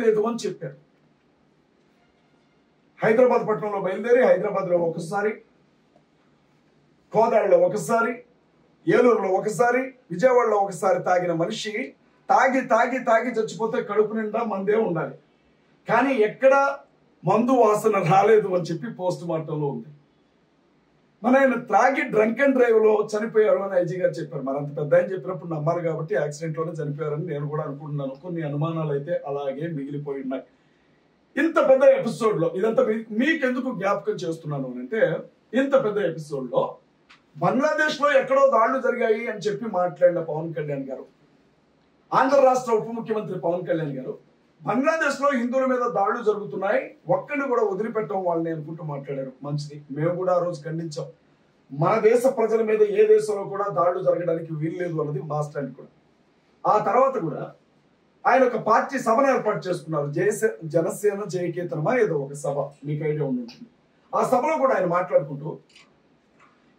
లేదు అని చెప్పారు. హైదరాబాద్ పట్టణంలో బయలుదేరి హైదరాబాద్లో ఒకసారి, కోదాడలో ఒకసారి, ఏలూరులో ఒకసారి, విజయవాడలో ఒకసారి తాగిన మనిషి తాగి తాగి తాగి చచ్చిపోతే కడుపు నిండా మందే ఉండాలి, కానీ ఎక్కడ మందు వాసన రాలేదు అని చెప్పి పోస్ట్ మార్టంలో ఉంది. మన ఆయన త్రాగి డ్రంక్ అండ్ డ్రైవ్ లో చనిపోయారు అని ఐజీ గారు చెప్పారు. మరి అంత పెద్ద ఆయన చెప్పినప్పుడు నమ్మాలి కాబట్టి యాక్సిడెంట్ లోనే చనిపోయారని నేను కూడా అనుకుంటున్నాను. కొన్ని అనుమానాలు అయితే అలాగే మిగిలిపోయి ఉన్నాయి. ఇంత పెద్ద ఎపిసోడ్ లో ఇదంతా మీకెందుకు జ్ఞాపకం చేస్తున్నాను అంటే, ఇంత పెద్ద ఎపిసోడ్ లో బంగ్లాదేశ్ లో ఎక్కడో దాడులు జరిగాయి అని చెప్పి మాట్లాడిన పవన్ కళ్యాణ్ గారు, ఆంధ్ర రాష్ట్ర ఉప ముఖ్యమంత్రి పవన్ కళ్యాణ్ గారు, బంగ్లాదేశ్ లో హిందువుల మీద దాడులు జరుగుతున్నాయి, ఒక్కడిని కూడా వదిలిపెట్టడం వాళ్ళని అనుకుంటూ మాట్లాడారు. మంచిది, మేము కూడా ఆ రోజు ఖండించాం. మన దేశ ప్రజల మీద ఏ దేశంలో కూడా దాడులు జరగడానికి వీల్లేదు అన్నది మా స్టాండ్ కూడా. ఆ తర్వాత కూడా ఆయన ఒక పార్టీ సభను ఏర్పాటు చేసుకున్నారు, జనసేన జయకేతనమా ఏదో ఒక సభ, మీకు ఐడియా ఉంటుంది. ఆ సభలో కూడా ఆయన మాట్లాడుకుంటూ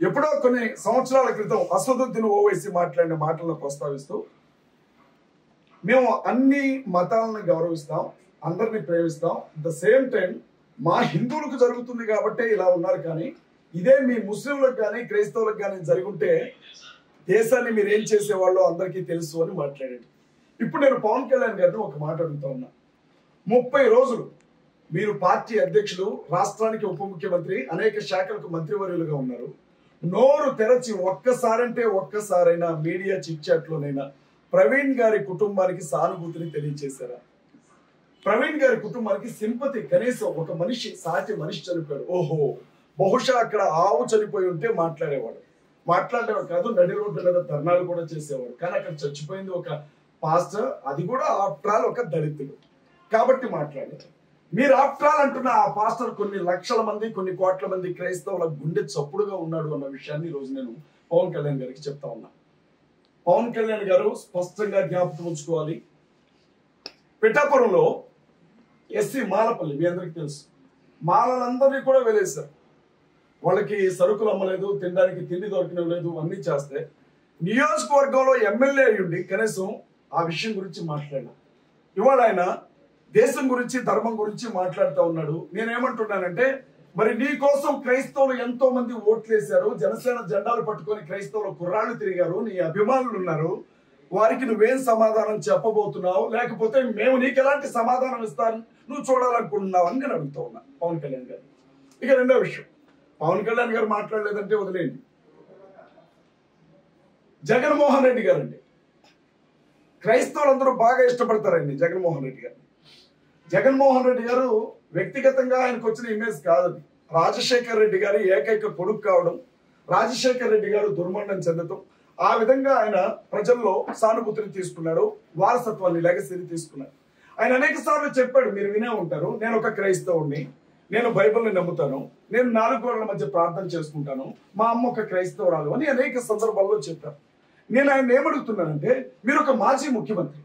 ఎప్పుడో కొన్ని సంవత్సరాల క్రితం అసదుద్దీన్ ఓవైసీ మాట్లాడిన మాటలను ప్రస్తావిస్తూ, మేము అన్ని మతాలను గౌరవిస్తాం, అందరినీ ప్రేమిస్తాం, ద సేమ్ టైం మా హిందువులకు జరుగుతుంది కాబట్టి ఇలా ఉన్నారు, కానీ ఇదే మీ ముస్లింలకు కానీ క్రైస్తవులకు కానీ జరుగుంటే దేశాన్ని మీరు ఏం చేసేవాళ్ళో అందరికీ తెలుసు అని మాట్లాడాడు. ఇప్పుడు నేను పవన్ కళ్యాణ్ గారిని ఒక మాట అడుగుతా ఉన్నా. 30 రోజులు మీరు పార్టీ అధ్యక్షులు, రాష్ట్రానికి ఉప ముఖ్యమంత్రి, అనేక శాఖలకు మంత్రివర్యులుగా ఉన్నారు. నోరు తెరచి ఒక్కసారంటే ఒక్కసారైనా మీడియా చిట్ చాట్ లోనైనా ప్రవీణ్ గారి కుటుంబానికి సానుభూతిని తెలియజేశారా? ప్రవీణ్ గారి కుటుంబానికి సింపతి, కనీసం ఒక మనిషి, సాటి మనిషి చనిపోయాడు, ఓహో బహుశా అక్కడ ఆవు చనిపోయి ఉంటే మాట్లాడేవాడు. మాట్లాడేవాడు కాదు, నడి రోడ్డు మీద ధర్నాలు కూడా చేసేవాడు. కానీ అక్కడ చచ్చిపోయింది ఒక పాస్టర్, అది కూడా ఆఫ్టర్ ఆల్ ఒక దళితుడు కాబట్టి మాట్లాడారు. మీరు ఆఫ్టర్ ఆల్ అంటున్న ఆ పాస్టర్ కొన్ని లక్షల మంది, కొన్ని కోట్ల మంది క్రైస్తవుల గుండె చప్పుడుగా ఉన్నాడు అన్న విషయాన్ని ఈ రోజు నేను పవన్ కళ్యాణ్ గారికి చెప్తా ఉన్నా. పవన్ కళ్యాణ్ గారు స్పష్టంగా జ్ఞాపకం ఉంచుకోవాలి. పిఠాపురంలో ఎస్సీ మాలపల్లి, మీ అందరికి తెలుసు, మాలలందరినీ కూడా వెలేశారు. వాళ్ళకి సరుకులు అమ్మలేదు, తినడానికి తిండి దొరికినవి లేదు, అన్ని చేస్తే నియోజకవర్గంలో ఎమ్మెల్యే అయ్యుండి కనీసం ఆ విషయం గురించి మాట్లాడారు. ఇవాళ ఆయన దేశం గురించి, ధర్మం గురించి మాట్లాడుతూ ఉన్నాడు. నేనేమంటున్నానంటే, మరి నీ కోసం క్రైస్తవులు ఎంతో మంది ఓట్లేశారు, జనసేన జెండాలు పట్టుకొని క్రైస్తవులు కుర్రాళ్ళు తిరిగారు, నీ అభిమానులు ఉన్నారు, వారికి నువ్వేం సమాధానం చెప్పబోతున్నావు, లేకపోతే మేము నీకు ఎలాంటి సమాధానం ఇస్తాను నువ్వు చూడాలనుకుంటున్నావు అని నేను అడుగుతూ ఉన్నా పవన్ కళ్యాణ్ గారు. ఇక రెండో విషయం, పవన్ కళ్యాణ్ గారు మాట్లాడలేదంటే వదిలేయండి. జగన్మోహన్ రెడ్డి గారు అండి, క్రైస్తవులందరూ బాగా ఇష్టపడతారండి జగన్మోహన్ రెడ్డి గారు. జగన్మోహన్ రెడ్డి గారు వ్యక్తిగతంగా ఆయనకు వచ్చిన ఇమేజ్ కాదు. రాజశేఖర్ రెడ్డి గారి ఏకైక కొడుకు కావడం, రాజశేఖర్ రెడ్డి గారు దుర్మరణం చెందడం, ఆ విధంగా ఆయన ప్రజల్లో సానుభూతిని తీసుకున్నాడు, వారసత్వాన్ని, లెగసీని తీసుకున్నాడు. ఆయన అనేక సార్లు చెప్పాడు, మీరు వినే ఉంటారు, నేను ఒక క్రైస్తవుడిని, నేను బైబిల్ని నమ్ముతాను, నేను 4 గోడల మధ్య ప్రార్థన చేసుకుంటాను, మా అమ్మ ఒక క్రైస్తవురాలు అని అనేక సందర్భాల్లో చెప్పారు. నేను ఆయన ఏమడుగుతున్నానంటే, మీరు ఒక మాజీ ముఖ్యమంత్రి,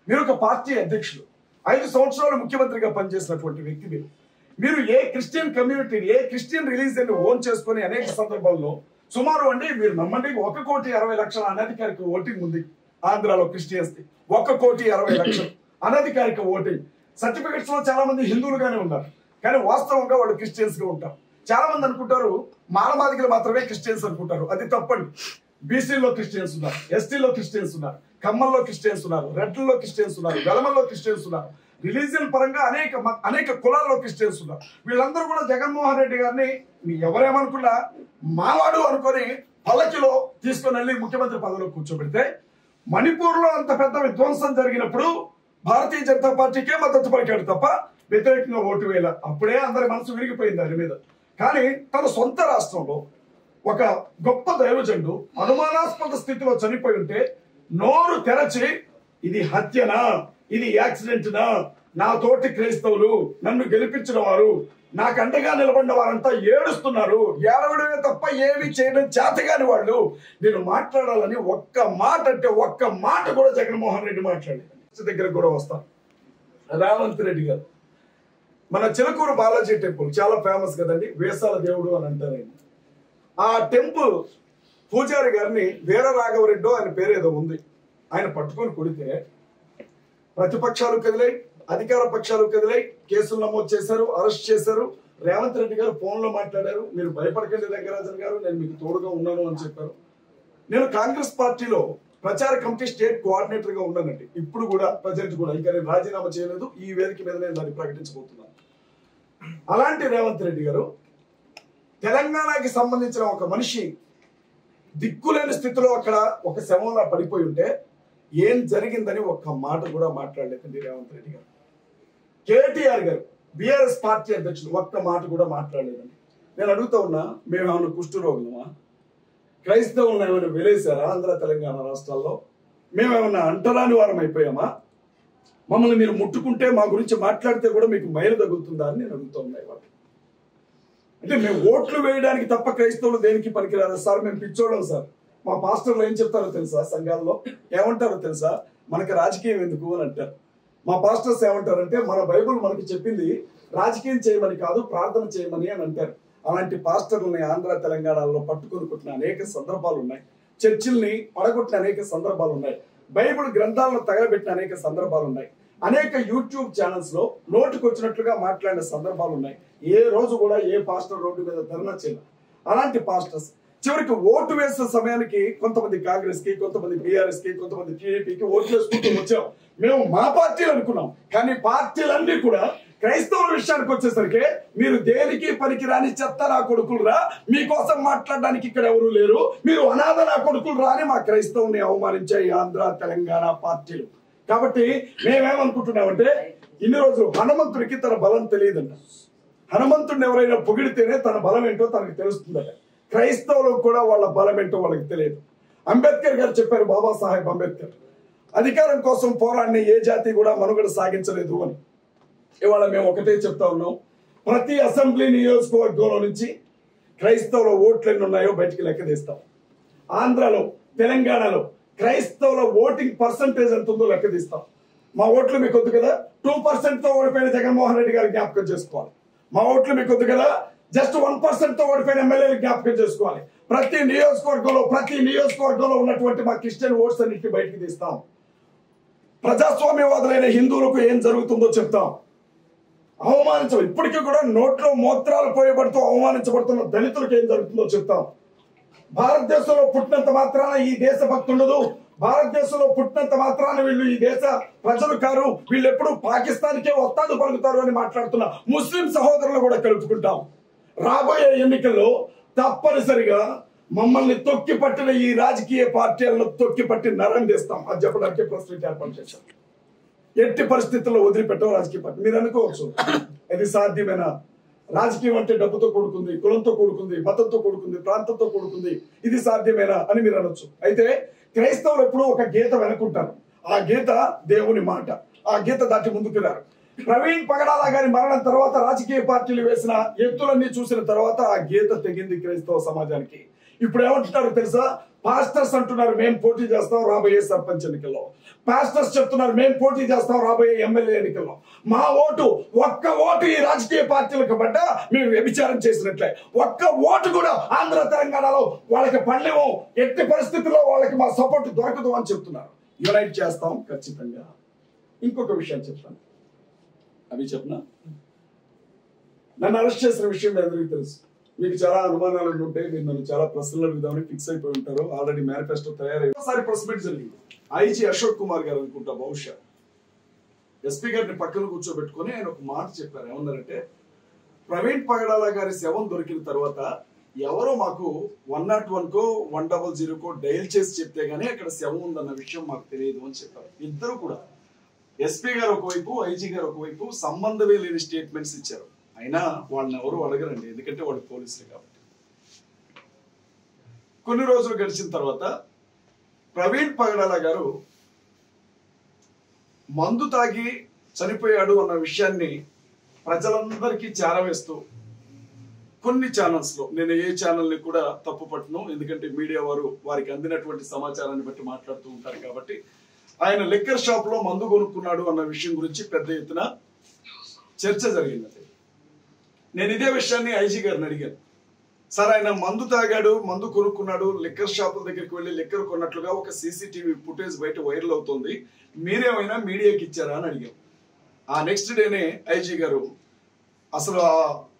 మీరు ఒక పార్టీ అధ్యక్షులు, 5 సంవత్సరాలు ముఖ్యమంత్రిగా పనిచేసినటువంటి వ్యక్తి మీరు ఏ క్రిస్టియన్ కమ్యూనిటీని, ఏ క్రిస్టియన్ రిలీజియన్ ఓన్ చేసుకుని అనేక సందర్భాల్లో సుమారు అండి, మీరు నమ్మండి, 1,60,00,000 అనధికారిక ఓటింగ్ ఉంది ఆంధ్రాలో క్రిస్టియన్స్ ది. 1,60,00,000 అనధికారిక ఓటింగ్. సర్టిఫికెట్స్ లో చాలా మంది హిందువులుగానే ఉన్నారు, కానీ వాస్తవంగా వాళ్ళు క్రిస్టియన్స్ గా ఉంటారు. చాలా మంది అనుకుంటారు మాలమాదిగలు మాత్రమే క్రిస్టియన్స్ అనుకుంటారు, అది తప్పండి. బీసీలో క్రిస్టియన్స్ ఉన్నారు, ఎస్టీలో క్రిస్టియన్స్ ఉన్నారు, కమ్మల్లో క్రిస్టియన్స్ ఉన్నారు, రెడ్లలో క్రిస్టియన్స్ ఉన్నారు, వెలమల్లో క్రిస్టియన్స్ ఉన్నారు, రిలీజియన్ పరంగా అనేక కులాల్లో క్రిస్టియన్స్ ఉన్నారు. వీళ్ళందరూ కూడా జగన్మోహన్ రెడ్డి గారిని ఎవరేమనుకున్నా మావాడు అనుకొని పల్లకిలో తీసుకొని వెళ్ళి ముఖ్యమంత్రి పదవిలో కూర్చోబెడితే, మణిపూర్ లో అంత పెద్ద విధ్వంసం జరిగినప్పుడు భారతీయ జనతా పార్టీకే మద్దతు పలికాడు తప్ప వ్యతిరేకంగా ఓటు వేయాల. అప్పుడే అందరి మనసు విరిగిపోయింది దాని మీద. కానీ తన సొంత రాష్ట్రంలో ఒక గొప్ప దైవజనుడు అనుమానాస్పద స్థితిలో చనిపోయి ఉంటే నోరు తెరచి, ఇది హత్యనా, ఇది యాక్సిడెంట్నా, నా తోటి క్రైస్తవులు, నన్ను గెలిపించిన వారు, నాకు అండగా నిలబడిన వారంతా ఏడుస్తున్నారు, ఏడవడమే తప్ప ఏమి చేయడం చేతగాని వాళ్ళు, నేను మాట్లాడాలని ఒక్క మాట అంటే ఒక్క మాట కూడా జగన్మోహన్ రెడ్డి మాట్లాడి దగ్గర కూడా వస్తాను. రేవంత్ రెడ్డి గారు, మన చిలకూరు బాలాజీ టెంపుల్ చాలా ఫేమస్ కదండి, వేసాల దేవుడు అని అంటారు. ఆ టెంపుల్ పూజారి గారిని వీర రాఘవరెడ్డో ఆయన పేరు ఏదో ఉంది, ఆయన పట్టుకొని కొడితే ప్రతిపక్షాలు కదిలాయి, అధికార పక్షాలు కదిలై కేసులు నమోదు చేశారు, అరెస్ట్ చేశారు. రేవంత్ రెడ్డి గారు ఫోన్ లో మాట్లాడారు, మీరు భయపడకండి రంగరాజన్ గారు, నేను మీకు తోడుగా ఉన్నాను అని చెప్పారు. నేను కాంగ్రెస్ పార్టీలో ప్రచార కమిటీ స్టేట్ కోఆర్డినేటర్ గా ఉన్నానండి. ఇప్పుడు కూడా ప్రజెంట్ కూడా ఇంకా నేను రాజీనామా చేయలేదు. ఈ వేదిక మీద నేను దాన్ని ప్రకటించబోతున్నాను. అలాంటి రేవంత్ రెడ్డి గారు తెలంగాణకి సంబంధించిన ఒక మనిషి దిక్కులేని స్థితిలో అక్కడ ఒక శవంలా పడిపోయి ఉంటే ఏం జరిగిందని ఒక్క మాట కూడా మాట్లాడలేదండి రేవంత్ రెడ్డి గారు. కేటీఆర్ గారు బీఆర్ఎస్ పార్టీ అధ్యక్షుడు ఒక్క మాట కూడా మాట్లాడలేదండి. నేను అడుగుతా ఉన్నా, మేమేమన్నా కుష్ఠరోగులమా? క్రైస్తవులను ఏమైనా వెలేసారా ఆంధ్ర తెలంగాణ రాష్ట్రాల్లో? మేమేమన్నా అంటరాని వారం అయిపోయామా? మమ్మల్ని మీరు ముట్టుకుంటే మా గురించి మాట్లాడితే కూడా మీకు మైలు తగులుతుందా అని నేను అడుగుతూ ఉన్నా. ఇవాళ అంటే మేము ఓట్లు వేయడానికి తప్ప క్రైస్తవులు దేనికి పనికిరారు సార్, మేము పిచ్చోళ్ళం సార్. మా పాస్టర్లు ఏం చెప్తారో తెలుసా? సంఘాల్లో ఏమంటారో తెలుసా? మనకి రాజకీయం ఎందుకు అని అంటారు. మా పాస్టర్స్ ఏమంటారంటే, మన బైబుల్ మనకి చెప్పింది రాజకీయం చేయమని కాదు, ప్రార్థన చేయమని అని అంటారు. అలాంటి పాస్టర్లని ఆంధ్ర తెలంగాణలో పట్టుకొని కొట్టిన అనేక సందర్భాలు ఉన్నాయి. చర్చిల్ని పడగొట్టిన అనేక సందర్భాలు ఉన్నాయి. బైబిల్ గ్రంథాలను తగలబెట్టిన అనేక సందర్భాలు ఉన్నాయి. అనేక యూట్యూబ్ ఛానల్స్ లో నోటికి వచ్చినట్లుగా మాట్లాడిన సందర్భాలు ఉన్నాయి. ఏ రోజు కూడా ఏ పాస్టర్ రోడ్డు మీద ధర్నా చేయలేదు. అలాంటి పాస్టర్స్ చివరికి ఓటు వేసిన సమయానికి కొంతమంది కాంగ్రెస్ కి, కొంతమంది బీఆర్ఎస్ కి, కొంతమంది టీడీపీకి ఓట్లు వేసుకుంటూ వచ్చాం. మేము మా పార్టీలు అనుకున్నాం, కానీ పార్టీలన్నీ కూడా క్రైస్తవుల విషయానికి వచ్చేసరికి మీరు దేనికి పనికిరాని చెత్త నా కొడుకులు రా, మీకోసం మాట్లాడడానికి ఇక్కడ ఎవరు లేరు, మీరు అనాథ నా కొడుకులు రా అని మా క్రైస్తవుని అవమానించాయి ఆంధ్ర తెలంగాణ పార్టీలు. కాబట్టి మేమేమనుకుంటున్నామంటే, ఇన్ని రోజులు హనుమంతుడికి తన బలం తెలియదంట. హనుమంతుడిని ఎవరైనా పొగిడితేనే తన బలం ఏంటో తనకు తెలుస్తుందట. క్రైస్తవులకు కూడా వాళ్ళ బలం ఏంటో వాళ్ళకి తెలియదు. అంబేద్కర్ గారు చెప్పారు, బాబాసాహెబ్ అంబేద్కర్, అధికారం కోసం పోరాడిన ఏ జాతి కూడా మనుగడ సాగించలేదు అని. ఇవాళ మేము ఒకటే చెప్తా ఉన్నాం, ప్రతి అసెంబ్లీ నియోజకవర్గంలో నుంచి క్రైస్తవుల ఓట్లు ఎన్ని ఉన్నాయో బయటికి లెక్క తీస్తాం. ఆంధ్రలో, తెలంగాణలో క్రైస్తవుల ఓటింగ్ పర్సంటేజ్ ఎంత ఉందో లెక్క తీస్తాం. మా ఓట్లు మీకు వద్దు కదా, 2% తో ఓడిపోయిన జగన్మోహన్ రెడ్డి గారు జ్ఞాపకం చేసుకోవాలి. మా ఓట్లు మీకు వద్దు కదా, జస్ట్ 1% తో ఓడిపోయిన ఎమ్మెల్యేలు జ్ఞాపకం చేసుకోవాలి. ప్రతి నియోజకవర్గంలో ఉన్నటువంటి మా క్రిస్టియన్ ఓట్స్ అన్నింటినీ బయటికి తీస్తాం. ప్రజాస్వామ్యవాదులైన హిందువులకు ఏం జరుగుతుందో చెప్తాం. అవమానించ ఇప్పటికీ కూడా నోట్లో మూత్రాలు పోయబడుతూ అవమానించబడుతున్న దళితులకు ఏం జరుగుతుందో చెప్తాం. భారతదేశంలో పుట్టినంత మాత్రాన ఈ దేశ భక్తి ఉండదు, భారతదేశంలో పుట్టినంత మాత్రాన వీళ్ళు ఈ దేశ ప్రజలు కారు, వీళ్ళు ఎప్పుడు పాకిస్తాన్కే వస్తాదు పలుకుతారు అని మాట్లాడుతున్న ముస్లిం సహోదరులు కూడా కలుపుకుంటాం. రాబోయే ఎన్నికల్లో తప్పనిసరిగా మమ్మల్ని తొక్కి పట్టిన ఈ రాజకీయ పార్టీలను తొక్కి పట్టి నరం చేస్తాం. అది చెప్పడానికి ప్రెస్ మీట్ ఏర్పాటు చేశాం. ఎట్టి పరిస్థితుల్లో వదిలిపెట్టవు రాజకీయ పార్టీ. మీరు అనుకోవచ్చు, అది సాధ్యమేనా? రాజకీయం అంటే డబ్బుతో కూడుకుంది, కులంతో కూడుకుంది, మతంతో కూడుకుంది, ప్రాంతంతో కూడుకుంది, ఇది సాధ్యమేనా అని మీరు అనొచ్చు. అయితే క్రైస్తవులు ఎప్పుడూ ఒక గీత వెనుకుంటారు. ఆ గీత దేవుని మాట. ఆ గీత దాటి ముందుకు రారు. ప్రవీణ్ పగడాల గారి మరణం తర్వాత రాజకీయ పార్టీలు వేసిన ఎత్తులన్నీ చూసిన తర్వాత ఆ గీత తెగింది క్రైస్తవ సమాజానికి. ఇప్పుడు ఏమంటున్నారు తెలుసా? పాస్టర్స్ అంటున్నారు మేము పోటీ చేస్తాం రాబోయే సర్పంచ్ ఎన్నికల్లో, పాస్టర్స్ చెప్తున్నారు మేము పోటీ చేస్తాం రాబోయే ఎమ్మెల్యే ఎన్నికల్లో. మా ఓటు, ఒక్క ఓటు ఈ రాజకీయ పార్టీలకు పడ్డ మేము వ్యభిచారం చేసినట్లే. ఒక్క ఓటు కూడా ఆంధ్ర తెలంగాణలో వాళ్ళకి పడలేము, ఎట్టి పరిస్థితుల్లో వాళ్ళకి మా సపోర్ట్ దొరకదు అని చెప్తున్నారు. యునైట్ చేస్తాం ఖచ్చితంగా. ఇంకొక విషయం చెప్తాను, అవి చెప్పిన నన్ను అరెస్ట్ చేసిన విషయం మీ అందరికీ తెలుసు. మీకు చాలా అనుమానాలు ఉంటాయి, మీరు నన్ను చాలా ప్రశ్నలు అడుగుదామని ఫిక్స్ అయిపోయి ఉంటారు. ఆల్రెడీ మేనిఫెస్టో తయారై ఒకసారి ప్రెస్ మీట్ జరిగింది. ఐజీ అశోక్ కుమార్ గారు అనుకుంటా, బహుశా ఎస్పీ గారిని పక్కన కూర్చోబెట్టుకుని ఆయన ఒక మాట చెప్పారు. ఏమన్నారంటే, ప్రవీణ్ పగడాల గారి శవం దొరికిన తర్వాత ఎవరో మాకు 101కో 100కో డైల్ చేసి చెప్తే గానీ అక్కడ శవం ఉందన్న విషయం మాకు తెలియదు అని చెప్పారు. ఇద్దరు కూడా, ఎస్పీ గారు ఒకవైపు, ఐజీ గారు ఒకవైపు సంబంధమే లేని స్టేట్మెంట్స్ ఇచ్చారు. అయినా వాళ్ళని ఎవరు అడగరండి, ఎందుకంటే వాళ్ళు పోలీసులు కాబట్టి. కొన్ని రోజులు గడిచిన తర్వాత ప్రవీణ్ పగడాల గారు మందు తాగి చనిపోయాడు అన్న విషయాన్ని ప్రజలందరికీ చేరవేస్తూ కొన్ని ఛానల్స్ లో, నేను ఏ ఛానల్ని కూడా తప్పు పట్టను, ఎందుకంటే మీడియా వారు వారికి అందినటువంటి సమాచారాన్ని బట్టి మాట్లాడుతూ ఉంటారు కాబట్టి, ఆయన లిక్కర్ షాప్ లో మందు కొనుక్కున్నాడు అన్న విషయం గురించి పెద్ద ఎత్తున చర్చ జరిగింది. నేను ఇదే విషయాన్ని ఐజీ గారిని అడిగాను. సార్, ఆయన మందు తాగాడు, మందు కొనుక్కున్నాడు, లిక్కర్ షాపుల దగ్గరికి వెళ్ళి లిక్కర్ కొన్నట్లుగా ఒక సీసీటీవీ ఫుటేజ్ బయట వైరల్ అవుతుంది, మీరేమైనా మీడియాకి ఇచ్చారా అని అడిగాం. ఆ నెక్స్ట్ డేనే ఐజీ గారు అసలు ఆ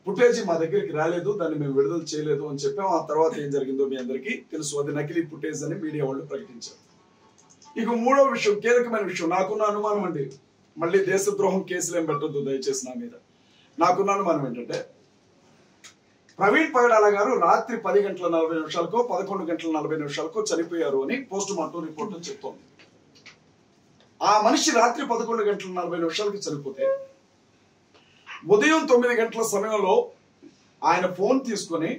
ఫుటేజ్ మా దగ్గరికి రాలేదు, దాన్ని మేము విడుదల చేయలేదు అని చెప్పాం. ఆ తర్వాత ఏం జరిగిందో మీ అందరికీ తెలుసు. అది నకిలీ ఫుటేజ్ అని మీడియా వాళ్ళు ప్రకటించారు. ఇక మూడో విషయం, కీలకమైన విషయం, నాకున్న అనుమానం అండి, మళ్ళీ దేశద్రోహం కేసులు ఏం పెట్టద్దు దయచేసి నా మీద. నాకున్న అనుమానం ఏంటంటే ప్రవీణ్ పగడాల గారు రాత్రి 10:40 11:40 చనిపోయారు అని పోస్ట్ మార్టం రిపోర్ట్ చెప్తోంది. ఆ మనిషి రాత్రి 11:40 చనిపోతే ఉదయం 9 గంటల సమయంలో ఆయన ఫోన్ తీసుకొని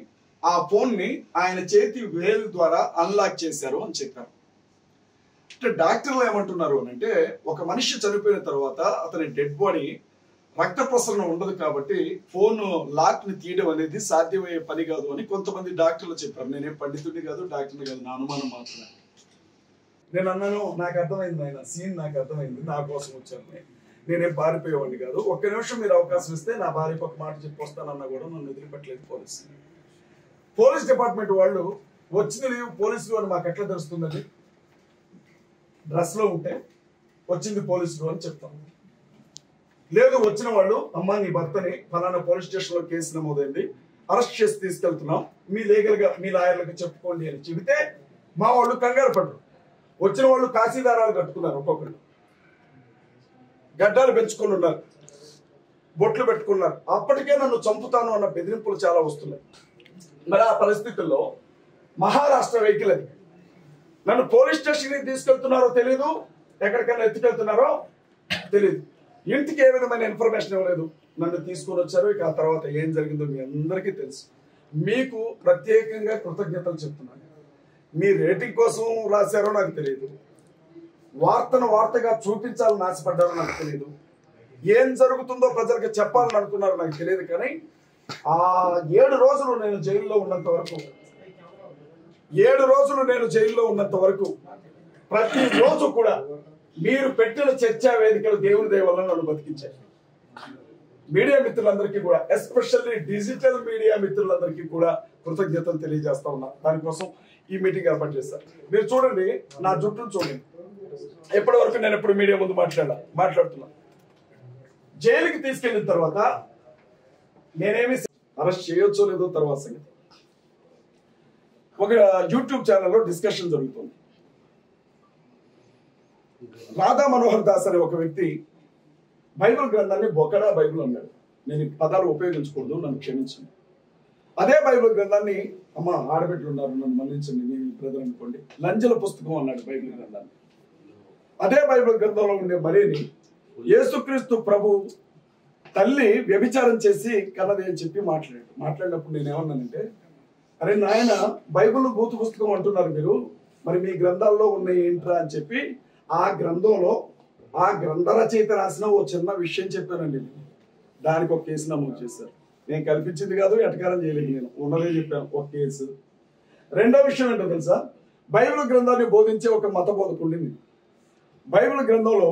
ఆ ఫోన్ ని ఆయన చేతి వేలు ద్వారా అన్లాక్ చేశారు అని చెప్పారు. అంటే డాక్టర్లు ఏమంటున్నారు అని అంటే, ఒక మనిషి చనిపోయిన తర్వాత అతని డెడ్ బాడీ రక్త ప్రసరణ ఉండదు కాబట్టి ఫోన్ లాక్ ని తీయడం అనేది సాధ్యమయ్యే పని కాదు అని కొంతమంది డాక్టర్లు చెప్పారు. నేనేం పండితుడిని కాదు, డాక్టర్ని కాదు, నా అనుమానం మాత్రమే. నేను అన్నాను, నాకు అర్థమైంది ఆయన సీన్, నాకు అర్థమైంది, నా కోసం వచ్చాను, నేనేం పారిపోయేవాడిని కాదు, ఒక్క నిమిషం మీరు అవకాశం ఇస్తే నా భార్యకు ఒక మాట చెప్పి వస్తానన్నా కూడా నన్ను వదిలిపెట్టలేదు పోలీస్ డిపార్ట్మెంట్ వాళ్ళు. వచ్చింది లేవు పోలీసులు అని మాకు ఎట్లా తెలుస్తుందండి? డ్రెస్ లో ఉంటే వచ్చింది పోలీసులు అని చెప్తాం. లేదు వచ్చిన వాళ్ళు, అమ్మా నీ భర్తని ఫలానా పోలీస్ స్టేషన్ లో కేసు నమోదైంది, అరెస్ట్ చేసి తీసుకెళ్తున్నాం, మీ లీగల్ గా మీ లాయర్లకు చెప్పుకోండి అని చెబితే మా వాళ్ళు కంగారు పడరు. వచ్చిన వాళ్ళు కాశీదారాలు కట్టుకున్నారు, ఒక్కొక్కరు గడ్డాలు పెంచుకొని ఉన్నారు, బొట్లు పెట్టుకున్నారు. అప్పటికే నన్ను చంపుతాను అన్న బెదిరింపులు చాలా వస్తున్నాయి. మరి ఆ పరిస్థితుల్లో మహారాష్ట్ర వెహికల్ అది, నన్ను పోలీస్ స్టేషన్ కి తీసుకెళ్తున్నారో తెలీదు, ఎక్కడికైనా ఎత్తుకెళ్తున్నారో తెలీదు, ఇంటికి ఏ విధమైన ఇన్ఫర్మేషన్ ఇవ్వలేదు, నన్ను తీసుకొని వచ్చారు. ఇక ఆ తర్వాత ఏం జరిగిందో మీ అందరికీ తెలుసు. మీకు ప్రత్యేకంగా కృతజ్ఞతలు చెప్తున్నాను. మీ రేటింగ్ కోసం రాశారో నాకు తెలియదు, వార్తను వార్తగా చూపించాలని ఆశపడ్డారో నాకు తెలియదు, ఏం జరుగుతుందో ప్రజలకు చెప్పాలని అనుకున్నారో నాకు తెలియదు. కానీ ఆ 7 రోజులు నేను జైల్లో ఉన్నంత వరకు, 7 రోజులు నేను జైల్లో ఉన్నంత వరకు ప్రతిరోజు కూడా మీరు పెట్టిన చర్చా వేదికలు దేవుని దయ వల్ల నన్ను బతికించారు. మీడియా మిత్రులందరికీ కూడా, ఎస్పెషల్లీ డిజిటల్ మీడియా మిత్రులందరికీ కూడా కృతజ్ఞతలు తెలియజేస్తా ఉన్నా. దానికోసం ఈ మీటింగ్ ఏర్పాటు చేశారు. మీరు చూడండి, నా జుట్టును చూడండి, ఎప్పటి వరకు నేను ఎప్పుడు మీడియా ముందు మాట్లాడుతున్నా. జైలుకి తీసుకెళ్లిన తర్వాత నేనేమి అరెస్ట్ చేయొచ్చో లేదో తర్వాత సంగతి. ఒక యూట్యూబ్ ఛానల్లో డిస్కషన్ జరుగుతుంది. రాధా మనోహర్ దాస్ అనే ఒక వ్యక్తి బైబిల్ గ్రంథాన్ని బొకడా బైబిల్ అన్నాడు. నేను ఈ పదాలు ఉపయోగించకూడదు, నన్ను క్షమించండి. అదే బైబిల్ గ్రంథాన్ని, అమ్మ ఆడబిడ్డలు ఉన్నారు నన్ను మన్నించండి, మీ బ్రదర్ అనుకోండి, లంజల పుస్తకం అన్నాడు బైబిల్ గ్రంథాన్ని. అదే బైబిల్ గ్రంథంలో ఉండే మరీని యేసుక్రీస్తు ప్రభు తల్లి వ్యభిచారం చేసి కన్నది అని చెప్పి మాట్లాడినప్పుడు నేనేమన్నానంటే, అరే నాయన, బైబిల్ బూతు పుస్తకం అంటున్నారు మీరు, మరి మీ గ్రంథాల్లో ఉన్నాయి ఏంట్రా అని చెప్పి ఆ గ్రంథంలో ఆ గ్రంథ రచయిత రాసిన ఓ చిన్న విషయం చెప్పానండి. దానికి ఒక కేసు నమోదు చేశారు. నేను కల్పించింది కాదు, ఎటకారం చేయలేదు, నేను ఉన్నదే చెప్పాను, ఒక కేసు. రెండో విషయం ఏంటో తెలుసా, బైబిల్ గ్రంథాన్ని బోధించే ఒక మత బోధకుండింది. బైబిల్ గ్రంథంలో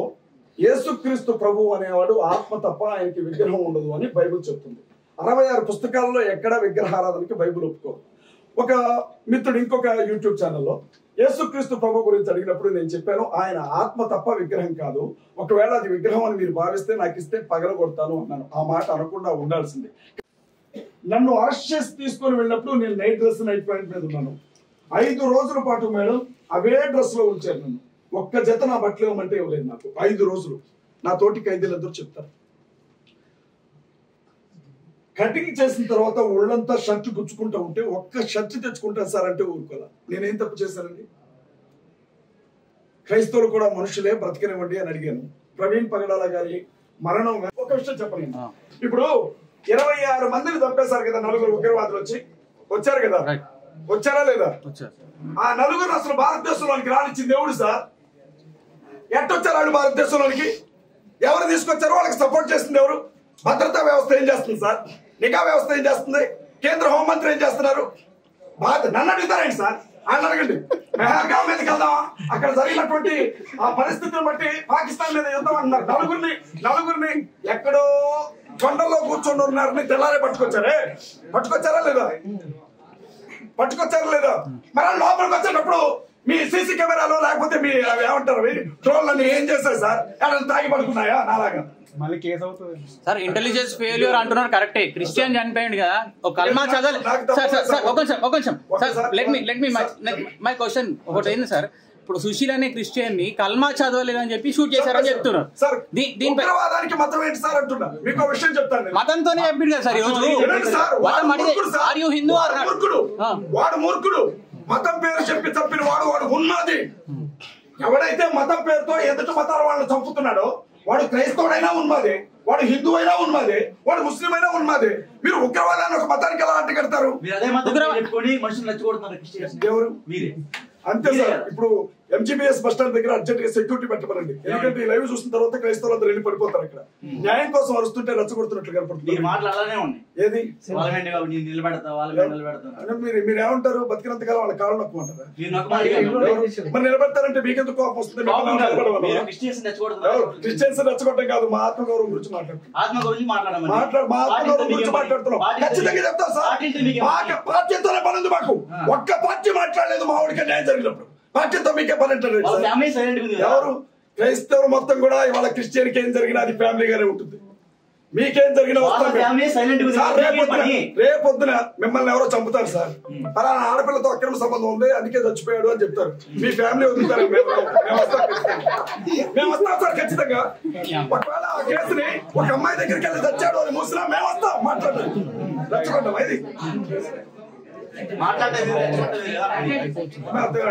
యేసుక్రీస్తు ప్రభు అనేవాడు ఆత్మ తప్ప ఆయనకి విగ్రహం ఉండదు అని బైబిల్ చెప్తుంది. 66 పుస్తకాల్లో ఎక్కడా విగ్రహారాధనకి బైబిల్ ఒప్పుకోదు. ఒక మిత్రుడు ఇంకొక యూట్యూబ్ ఛానల్లో యేసుక్రీస్తు ప్రభు గురించి అడిగినప్పుడు నేను చెప్పాను, ఆయన ఆత్మ తప్ప విగ్రహం కాదు, ఒకవేళ అది విగ్రహం అని మీరు భావిస్తే నాకు ఇస్తే పగలగొడతాను అన్నాను. ఆ మాట అనకుండా ఉండాల్సింది. నన్ను అరెస్ట్ చేసి తీసుకొని వెళ్ళినప్పుడు నేను నైట్ ప్యాంట్ మీద ఉన్నాను. 5 రోజుల పాటు మేడం అవే డ్రెస్ లో ఉంచారు నన్ను. ఒక్క జత నా బట్టలు ఇవ్వమంటే ఇవ్వలేదు నాకు. 5 రోజులు నా తోటి ఖైదీలందరూ చెప్తారు. కటింగ్ చేసిన తర్వాత ఒళ్ళంతా షర్ట్ గుచ్చుకుంటా ఉంటే, ఒక్క షర్ట్ తెచ్చుకుంటా సార్ అంటే ఊరుకోలే. నేనేం తప్పు చేశానండి? క్రైస్తవులు కూడా మనుషులే, బ్రతికనివ్వండి అని అడిగాను. ప్రవీణ్ పగడాల గారి మరణం, ఒక విషయం చెప్పండి. ఇప్పుడు 26 మందిని చంపేశారు కదా 4 ఉగ్రవాదులు వచ్చారు కదా, వచ్చారా లేదా? ఆ 4 అసలు భారతదేశంలోనికి రానిచ్చింది దేవుడు సార్. ఎట్టొచ్చారు వాళ్ళు భారతదేశంలోనికి? ఎవరు తీసుకొచ్చారు? వాళ్ళకి సపోర్ట్ చేస్తుంది ఎవరు? భద్రతా వ్యవస్థ ఏం చేస్తుంది సార్? నిఘా వ్యవస్థ ఏం చేస్తుంది? కేంద్ర హోంమంత్రి ఏం చేస్తున్నారు? నన్ను అడుగుతారండి సార్, ఆయన అడగండి. మెహర్గావ్ మీదకి వెళ్దామా? అక్కడ జరిగినటువంటి ఆ పరిస్థితులను బట్టి పాకిస్తాన్ మీద యుద్ధం అంటున్నారు. నలుగురిని ఎక్కడో కొండల్లో కూర్చొని ఉన్నారని తెల్లారే పట్టుకొచ్చారా లేదా? మరి లోపలికి వచ్చేటప్పుడు మీ సీసీ కెమెరాలో లేకపోతే మీ ఏమంటారు డ్రోన్లన్నీ ఏం చేస్తాయి సార్? ఎక్కడ తాగి పడుకున్నాయా? నాలాగా మళ్ళీ కేసు అవుతుంది సార్. ఇంటెలిజెన్స్ ఫెయిల్యూర్ అంటున్నారు కరెక్టే. క్రిస్టియన్ చనిపోయింది కదా, ఒక కల్మా చదవాలి సార్. ఒక నిమిషం sir, let me my question ఒకటి ఏంది సార్. ఇప్పుడు సుశీల్ అనే క్రిస్టియన్ ని కల్మా చదవలేదని చెప్పి షూట్ చేశారని చెప్తున్నారు. దీనిపై మతంతోనే చెప్పింది కదా సార్. ఈ హిందూ వాడు మూర్ఖుడు, మతం పేరు చెప్పి తప్పిన వాడు ఉన్నది. ఎవడైతే మతం పేరుతో ఎదుటి మతాల వాళ్ళని చంపుతున్నాడో వాడు క్రైస్తవుడైనా ఉన్నది, వాడు హిందూ అయినా ఉన్నది, వాడు ముస్లిం అయినా ఉన్నది. మీరు ఉగ్రవాదాన్ని ఒక మతానికి ఎలా అంటగడతారు? ఎవరు అంతే సార్. ఇప్పుడు ఎంజీబీఎస్ బస్ స్టాండ్ దగ్గర అర్జెంట్ గా సెక్యూరిటీ పెట్టమనండి. ఎందుకంటే ఈ లైవ్ చూసిన తర్వాత క్రైస్తవులు అందరూ వెళ్ళి పడిపోతారు. ఇక్కడ న్యాయం కోసం అరుస్తుంటే రెచ్చగొడుతున్నట్లు కనపడుతుంది. ఏది మీరు ఏమంటారు? బతికినంతకాలం వాళ్ళ కాళ్ళు నొక్కమంటారా? మరి నిలబెడతారంటే మీకెందుకు కోపం వస్తుంది? క్రిస్టియన్స్ రెచ్చగొట్టం కాదు, మా ఆత్మగౌరవం గురించి మాట్లాడుతున్నాం. ఖచ్చితంగా చెప్తారు సార్. పార్టీతోనే పనుంది మాకు. ఒక్క పార్టీ మాట్లాడలేదు మా వాడికి న్యాయం జరిగినప్పుడు. పార్టీతో మీకే పని అంటారు. ఎవరు క్రైస్తవులు మొత్తం కూడా ఇవాళ క్రిస్టియన్కి ఏం జరిగినా అది ఫ్యామిలీగానే ఉంటుంది. మీకేం జరిగినా రేపొద్దున మిమ్మల్ని ఎవరో చంపుతారు సార్. అలా ఆడపిల్లతో అక్రమ సంబంధం ఉంది అందుకే చచ్చిపోయాడు అని చెప్తారు. మీ ఫ్యామిలీ వదులుతారు. మేము వస్తాం సార్ ఖచ్చితంగా. ఒకవేళ ఆ కేసుని ఒక అమ్మాయి దగ్గరికి వెళ్ళి చచ్చాడు అని మూసినా మేము వస్తాం మాట్లాడతాం, రచ్చగొంటాం. ఇది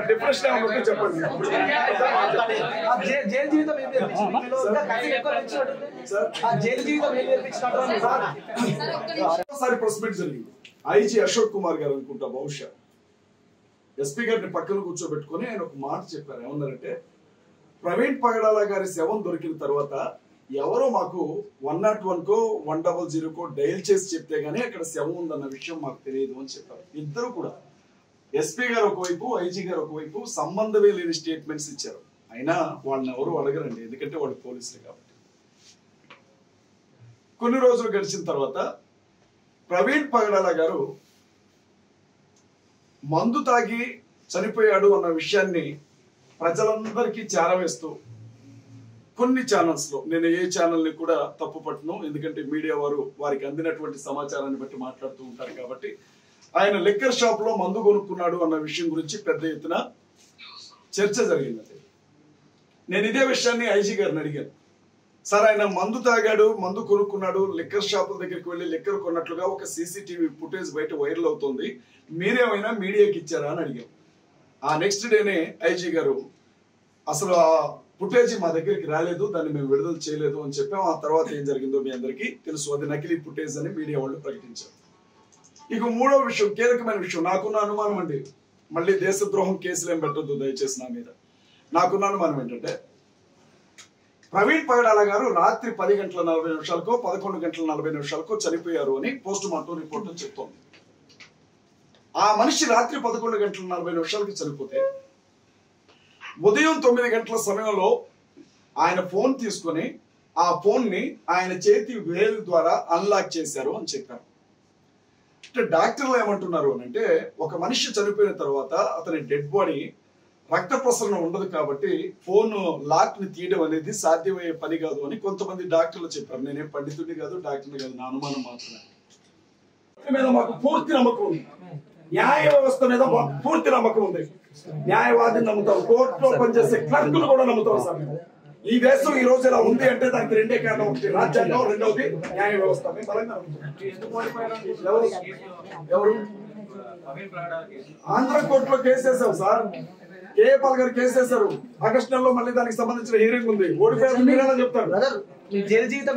డిప్రెషన్ చెప్పండి. ప్రెస్ మీట్ జరిగింది. ఐజీ అశోక్ కుమార్ గారు అనుకుంటా, బహుశా ఎస్పీ గారిని పక్కన కూర్చోబెట్టుకుని ఆయన ఒక మాట చెప్పారు. ఏమన్నారంటే, ప్రవీణ్ పగడాల గారి శవం దొరికిన తర్వాత ఎవరో మాకు 101 కో 100 కో డైల్ చేసి చెప్తే గానీ అక్కడ శవం ఉందన్న విషయం మాకు తెలియదు అని చెప్పారు. ఇద్దరు కూడా ఎస్పీ గారు ఒకవైపు, ఐజీ గారు ఒకవైపు సంబంధమే లేని స్టేట్మెంట్స్ ఇచ్చారు. అయినా వాళ్ళని ఎవరు అడగరండి, ఎందుకంటే వాళ్ళు పోలీసులు కాబట్టి. కొన్ని రోజులు గడిచిన తర్వాత ప్రవీణ్ పగడాల గారు మందు తాగి చనిపోయాడు అన్న విషయాన్ని ప్రజలందరికీ చేరవేస్తూ కొన్ని ఛానల్స్ లో, నేను ఏ ఛానల్ ని కూడా తప్పు పట్టను, ఎందుకంటే మీడియా వారు వారికి అందినటువంటి సమాచారాన్ని బట్టి మాట్లాడుతూ ఉంటారు కాబట్టి, ఆయన లిక్కర్ షాప్ లో మందు కొనుక్కున్నాడు అన్న విషయం గురించి పెద్ద ఎత్తున చర్చ జరిగింది. నేను ఇదే విషయాన్ని ఐజీ గారిని అడిగాను. సార్, ఆయన మందు తాగాడు, మందు కొనుక్కున్నాడు, లిక్కర్ షాపుల దగ్గరికి వెళ్లి లిక్కర్ కొన్నట్లుగా ఒక సీసీటీవీ ఫుటేజ్ బయట వైరల్ అవుతుంది, మీరేమైనా మీడియాకి ఇచ్చారా అని అడిగాం. ఆ నెక్స్ట్ డేనే ఐజీ గారు అసలు ఆ ఫుటేజ్ మా దగ్గరికి రాలేదు, దాన్ని మేము విడుదల చేయలేదు అని చెప్పాం. ఆ తర్వాత ఏం జరిగిందో మీ అందరికీ తెలుసు. అది నకిలీ ఫుటేజ్ అని మీడియా వాళ్ళు ప్రకటించారు. ఇక మూడో విషయం, కీలకమైన విషయం, నాకున్న అనుమానం అండి. మళ్ళీ దేశద్రోహం కేసులు ఏం పెట్టద్దు దయచేసి నా మీద. నాకున్న అనుమానం ఏంటంటే, ప్రవీణ్ పగడాల గారు రాత్రి 10:40 11:40 చనిపోయారు అని పోస్ట్ మార్టం రిపోర్ట్ చెప్తోంది. ఆ మనిషి రాత్రి 11:40 చనిపోతే ఉదయం 9 గంటల సమయంలో ఆయన ఫోన్ తీసుకొని ఆ ఫోన్ ని ఆయన చేతి వేలు ద్వారా అన్లాక్ చేశారు అని చెప్పారు. అంటే డాక్టర్లు ఏమంటున్నారు అంటే, ఒక మనిషి చనిపోయిన తర్వాత అతని డెడ్ బాడీ రక్త ప్రసరణ ఉండదు కాబట్టి ఫోన్ లాక్ ని తీయడం అనేది సాధ్యమయ్యే పని కాదు అని కొంతమంది డాక్టర్లు చెప్పారు. నేనేం పండితుడిని కాదు, డాక్టర్ని కాదు, నా అనుమానం మాత్రమే. మీద మాకు పూర్తి నమ్మకం ఉంది, న్యాయ వ్యవస్థ మీద పూర్తి నమ్మకం ఉంది. న్యాయవాదిని నమ్ముతాం, కోర్టులో పనిచేసే క్లర్కులు కూడా నమ్ముతాం సార్. ఈ దేశం ఈ రోజు ఇలా ఉంది అంటే దానికి రెండే కారణం, ఒకటి రాజ్యాంగం, రెండవది న్యాయ వ్యవస్థ. ఎవరు ఆంధ్ర కోర్టులో కేసేసాం సార్, కేపాల్ గారు కేసేశారు. ఆగస్టు నెలలో మళ్ళీ దానికి సంబంధించిన హీరింగ్ ఉంది. ఓడిపోయారు చెప్తారు. జైలు జీవితం